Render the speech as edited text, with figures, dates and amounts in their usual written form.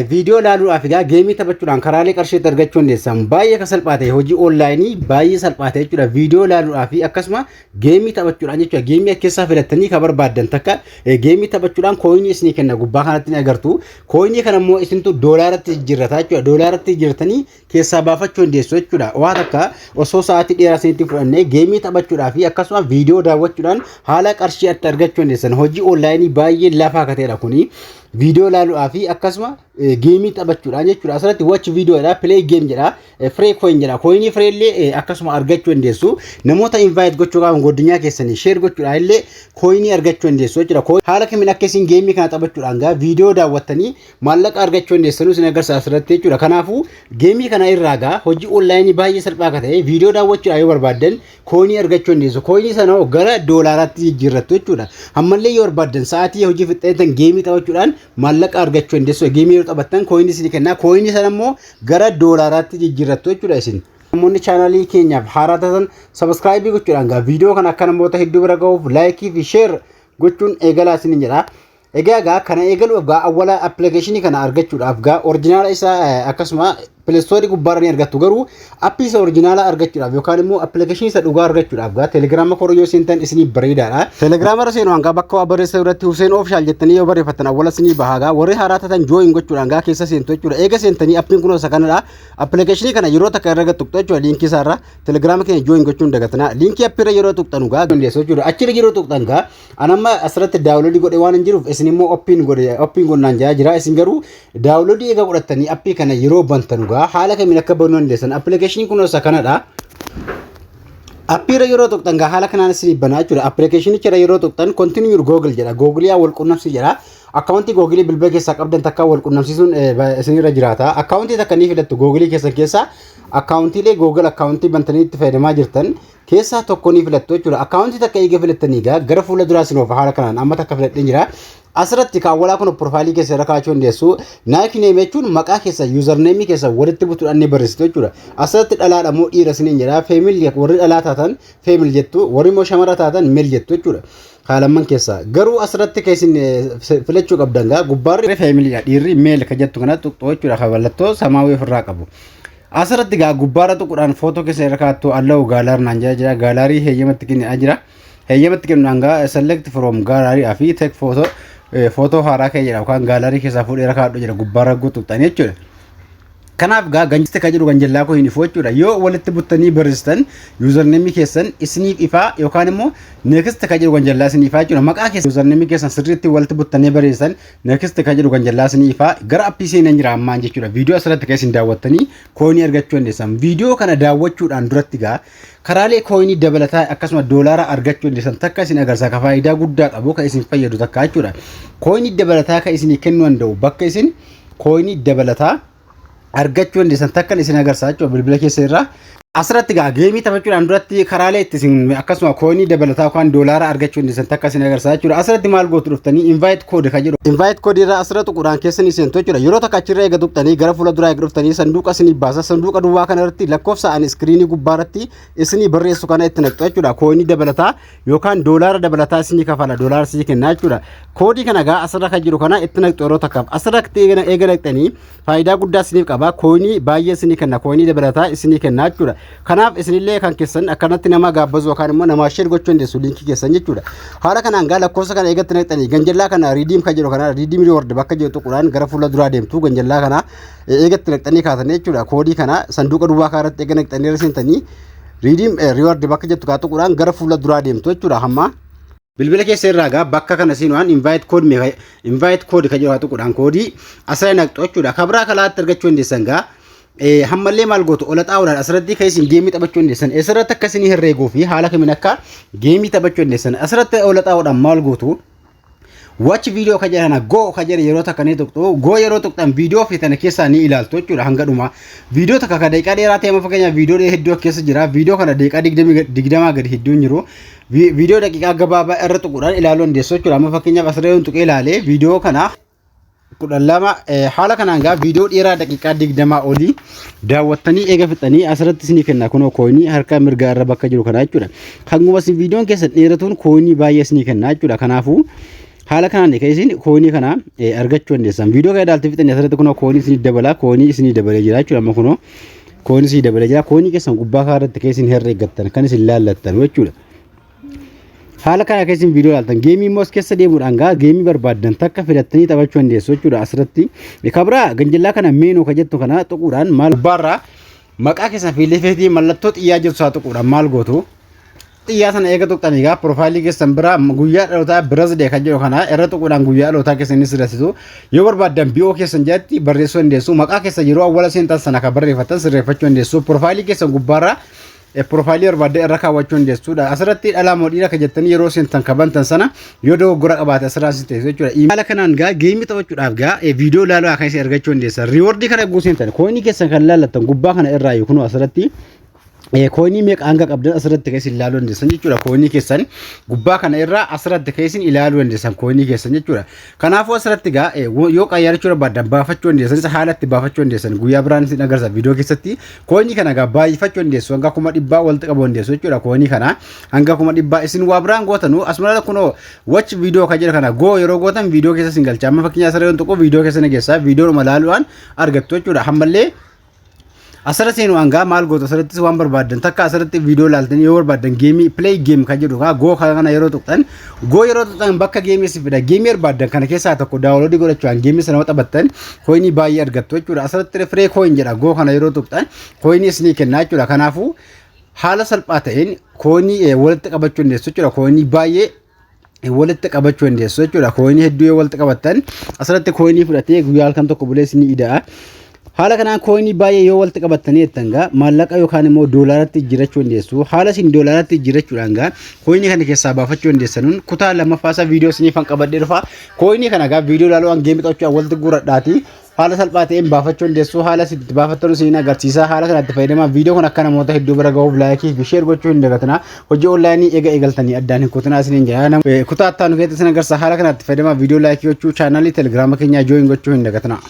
Video laalu afigaa geemii taphachuudhaan karaalee qarshii argachuu dandeessan baay'ee salphaate hojii onlaayinii baay'ee salphaate jechuudha. Video laalu afi akkasuma geemii taphachuudhaan jechuudha. Geemii keessaa filattanii ka barbaadan takka geemii taphachuudhaan kooyinii isinii kenna gubbaa kanatti agartu. Kooyinii kana immoo isintu doolaaratti jijjiirrataa jechuudha. Doolaaratti jijjiirratanii keessaa baafachuu dandeessu jechuudha. Waa takka osoo sa'aatii dheeraa isinitti fudhannee geemii taphachuudhaa fi akkasuma video daawwachuudhaan haala qarshii argachuu dandeessan hojii onlaayinii baay'ee lafaa kateedha kuni. Video laalu afi akkasuma geemii taphachuudhaan jechuudha. Asirratti watch video dha, play game jedha, free coin jedha. Coinii free illee akkasuma argachuu dandeessu. Namoota invite gochuu qaban godinyaa keessanii share gochuudhaan illee coinii argachuu dandeessu jechuudha. Haala kamiin akka isin geemii kana taphachuudhaan gaa video daawwattanii maallaqa argachuu dandeessan isin agarsiisa asirratti jechuudha. Kanaafuu geemii kana irraa gaa hojii onlaayinii baay'ee salphaa akka ta'e video daawwachuudhaan yoo barbaadan coinii argachuu dandeessu. Coinii sana gara doolaaraatti jijjiirrattu jechuudha. Ammallee yoo barbaadan sa'aatii hojii fixxeetan geemii taphachuudhaan maallaqa argachuu dandeessu. Geemii taphattan coinii isin kenna. Coinii sana immoo gara doolaaraatti jijjiirrattu jechuudha isin. Namoonni chaanalii keenyaaf haaraa ta'an subscribe gochuudhaan gaa viidiyoo kana akka namoota hedduu bira ga'uuf like fi share gochuun eegalaa isin jedha. Egaa kana eegaluuf gaa awwala application kana argachuudhaaf gaa original isaa akkasuma Play Store gubbaarra ni argattu garuu appii isa originala argachuudhaaf yookaan immoo application isa dhugaa argachuudhaaf gaa Telegram koroo seentan isinii bareedaadha. Telegram irra seenuudhaan gaa bakka barreessa irratti Hussein Official jettanii yoo barreeffattan awwala isinii bahaa gaa warri haaraa ta'an join gochuudhaan gaa keessa seentu jechuudha. Eega seentanii appiin kun isa kanadha. Application kana yeroo takka irra tuqxu jechuudha. Linkii isaa irra Telegram keenya join gochuun dagatana. Linkii appii irra yeroo tuqxanu gaa dandeessu jechuudha. Achirra yeroo tuqxan gaa anamma asirratti download godhe waan hin jiruuf isin immoo oppiin gonnaan jira. Isin garuu download eega godhattanii appii kana yeroo bantanu haala kamiin akka banuu dandeessan application kun isa kanadha. Appii yeroo tuqxan gaa haala kanaan isin banaa jechuudha. Application yeroo tuqxan continue your Google jedha. Google yaa wal qunnamsi jedha. Accounti Google bilbila keessaa qabdan takka wal qunnamsiisuun isinirra jiraata. Accounti takka ni filattu Google keessa accountiilee Google accounti bantanii itti fayyadamaa jirtan keessaa tokko ni filattu jechuudha. Accounti takka eega filattanii gaa gara fuula duraa isin oofa haala kanaan amma takka filadhee jira. Asirratti kaawwalaa kun profailii keessa irra kaa'achuu dandeessu. Nike name jechuun maqaa keessa username keessa walitti butuudhaan ni barreessitu jechuudha. Asirratti dhalaadha moo dhiira isiniin jedha. Family warri dhalaa taatan family jettu, warri immoo shamara taatan male jettu jechuudha. Haalamman keessa garuu asirratti keessin filachuu qabdan gaa gubbaarri family dhiirri male ka jettu kana tuqxoo jechuudha. Kaballattoo samaawii ofirraa qabu. Asirratti gaa gubbaarra tuquudhaan footoo keessa irra kaa'attu allahu gaalaar naan jira. Gaalaarii heeyyamatti kenna jira. Heeyyamatti kennuudhaan gaa select from gaalaarii afi take photo footoo haaraa kee jedha yookaan gaalaarii keessaa fuudhee kaa'adhu jira gubbaarra guutuudhaan jechuudha. Kanaaf gaa ganjiste ka jedhu ganjallaa koo hin ifoo jechuudha. Yoo walitti buttanii barreessitan username keessan isiniif ifaa yookaan immoo next ka jedhu ganjallaa isiniif ifaa jechuudha. Maqaa keessan username keessan sirriitti walitti buttanii barreessitan next ka jedhu ganjallaa isiniif ifaa gara appii seenan jira ammaan jechuudha. Viidiyoo asirratti keessin daawwattanii coinii argachuu dandeessan. Viidiyoo kana daawwachuudhaan duratti gaa karaalee coinii dabalataa akkasuma doolaara argachuu dandeessan takka isin agarsiisa ka faayidaa guddaa qabu ka isin fayyadu takka jechuudha. Coinii dabalataa ka isin kennuu danda'u bakka isin coinii dabalataa argachuu dandeessan takka isin agarsiisa jechuudha bilbila keessa irraa. Asirratti gaa geemii taphachuudhaan duratti karaalee itti isin akkasuma coinii dabalataa yookaan doolaara argachuu dandeessan takka isin agarsiisa jechuudha. Asirratti maal gootu dhuftanii invite code ka jedhu. Invite code irraa asirratti tuquudhaan keessanii seentu jechuudha. Yeroo takka achirra eega tuqxanii gara fuula duraa eega dhuftanii sanduuqa isinii baasa. Sanduuqa duwwaa kana irratti lakkoofsa ani iskiriinii gubbaarratti isinii barreessu kana itti naqxu jechuudha. Coinii dabalataa yookaan doolaara dabalataa isinii kafala. Doolaara isinii kenna jechuudha. Koodii kana gaa asirra kan jiru kana itti naqxu yeroo takkaaf asirratti eega naqxanii faayidaa guddaa isiniif qaba. Coinii baay'ee isinii kenna. Coinii dabalataa isinii kenna jechuudha. Kanaaf isinillee kan keessan akkanatti nama gaabbazu yookaan immoo nama share gochuu dandeessu linkii keessan jechuudha. Haala kanaan gaa lakkoofsa kana eegatti naqxanii ganjallaa kana redeem ka jedhu kana redeem reward bakka jedhu tuquudhaan gara fuula duraa deemtu ganjallaa kana eegatti naqxanii kaatanii jechuudha. Koodii kana sanduuqa duwwaa kanarratti eega naqxanii seentanii redeem reward bakka jettu kaa tuquudhaan gara fuula duraa deemtu jechuudha. Hamma bilbila keessa irraa gaa bakka kana siinuudhaan invite code ka jedhu tuquudhaan koodii asirra naqxu jechuudha. Kabraa kalaatti argachuu dandeessan gaa hammallee maal gootu ola xaa'uudhaan asirratti kan isin geemii taphachuu dandeessan asirratti akka isin herreeguu fi haala kamiin akka geemii taphachuu dandeessan asirratti ola xaa'uudhaan maal gootu watch video ka jedhana go ka jedhe yeroo takka ni tuqxu go yeroo tuqxan viidiyoo fi tana keessaa ni ilaaltu jechuudha hanga dhuma viidiyoo takka ka daqiiqaa dheeraa ta'e fakkeenyaaf viidiyoo hedduu keessa jira viidiyoo kana daqiiqaa 20 gadi hedduun jiru viidiyoo daqiiqaa gabaabaa irra tuquudhaan ilaaluu dandeessu jechuudha. Amma fakkeenyaaf asirra yoo tuqee ilaalee viidiyoo kana kudhalama haala kanaan gaa viidiyoo dheeraa daqiiqaa 20 olii daawwattanii eega fixanii asirratti isinii kenna kunoo coinii harka mirgaa irra bakka jiru kana jechuudha. Hanguma isin viidiyoon keessa dheeratuun coinii baay'ee isinii kenna jechuudha. Kanaafuu haala kanaan isin koonii kana argachuu dandeessan. Viidiyoo kana ilaaltee fixanii asirratti kunoo koonii isin dabala koonii isin dabalee jira jechuudha. Amma kunoo koonii isin dabalee jira. Koonii keessan gubbaa kaarratti keessin herreeggattan kan isin laallattan jechuudha. Haala kana keessin viidiyoo ilaaltan geemii immoo keessa deemuudhaan geemii barbaadan takka filattanii taphachuu dandeessu jechuudha. Asirratti kabraa ganjillaa kana meenuu ka jettu kana tuquudhaan maal barraa maqaa keessan fiilefeetii mallattoo xiyyaa jirtu isaa tuquudhaan maal gootu xiyyaa sana eega tuqxanii piroofaayilii keessan bira guyyaa dhalootaa birasdee kan jedhu kana irra tuquudhaan guyyaa dhalootaa keessan sirreessitu yoo barbaadan bi'oo keessan jalatti barreessuu dandeessu. Maqaa keessan yeroo awwala seentan sana kan barreeffatan sirreeffachuu dandeessu. Piroofaayilii keessan gubbaarraa Profile barbaadee irra kaawwachuu dandeessuudha. Asirratti dhalaa moodhiidha kan jettanii yeroo seentan kabantan sana yoo dogoggora qabaate asirratti teessoo jechuudha. Haala kanaan geemii taphachuudhaaf viidiyoo ilaaluu akka isin argachuu dandeessan. Riiwordii kana eeguu seentan koonii keessan kan laallattan gubbaa kana irraa yookiin asirratti koonii meeqa hanga qabdan asirratti keessin ilaaluu dandeessan jechuudha. Koonii keessan gubbaa kana irraa asirratti keessin ilaaluu dandeessan koonii keessan jechuudha. Kanaafuu asirratti yoo qayyarachuu barbaadan baafachuu dandeessan haala itti baafachuu dandeessan guyyaa biraan isin agarsiisa viidiyoo keessatti koonii kana baay'ifachuu dandeessu hanga 100,000 walitti qabuu dandeessu jechuudha. Koonii kana hanga 100,000 isin waa biraan gootanu asuma kunoo watch viidiyoo kan jedhu kana yeroo gootan viidiyoo keessa isin galcha. Amma fakkeenyaaf asirra yoo tuqu viidiyoo keessa geessaa viidiyoo malaaluudhaan argattu jechuudha. Hammallee asirratti seenu maal gootu asirratti waan barbaadan takka asirratti viidiyoo ilaaltanii yoo barbaadan geemii play game kan jedhu kana yeroo tuqxan bakka geemii si fida. Geemii barbaadan kana keessaa tokko daawunloodii godhachuudhaan geemii sana taphattan kooyinii baay'ee argattu jechuudha. Asirratti free coin jedha kana yeroo tuqxan kooyinii isinii kenna jechuudha. Kanaafuu haala salphaa ta'een kooyinii walitti qabachuu dandeessu jechuudha. Kooyinii baay'ee walitti qabachuu dandeessu jechuudha. Kooyinii hedduu yoo walitti qabattan asirratti kooyinii fudhatee guyyaa halkan tokko bulee isinii ida'a. Haala kanaan kooyinii baay'ee yoo walitti qabattanii jettan maallaqa yookaan immoo doolaaratti jirachuu dandeessu. Haala isin doolaaratti jirachuudhaan kooyinii kana keessaa baafachuu dandeessan kutaa lammaffaa viidiyoo isiniif kan qabadhee dhufa. Kooyinii kana viidiyoo ilaaluudhaan geemii taphachuudhaan walitti guuradhaati. Haala salphaa ta'een baafachuu dandeessu. Haala isin baafattan isin agarsiisa. Haala kanatti fayyadamaa viidiyoo kun akka namoota hedduu bira gahuuf laayikii fi sheer gochuu hin dagatinaa. Hojii onlaayinii eegaltanii addaan hin kutinaa isiniin jedha. Kutaa itti aanu keessatti isin agarsiisa. Haala kanatti fayyadamaa viidiyoo laayikii gochuu chaanaalii telegiraama keenyaa jooyin gochuu hin dagatinaa.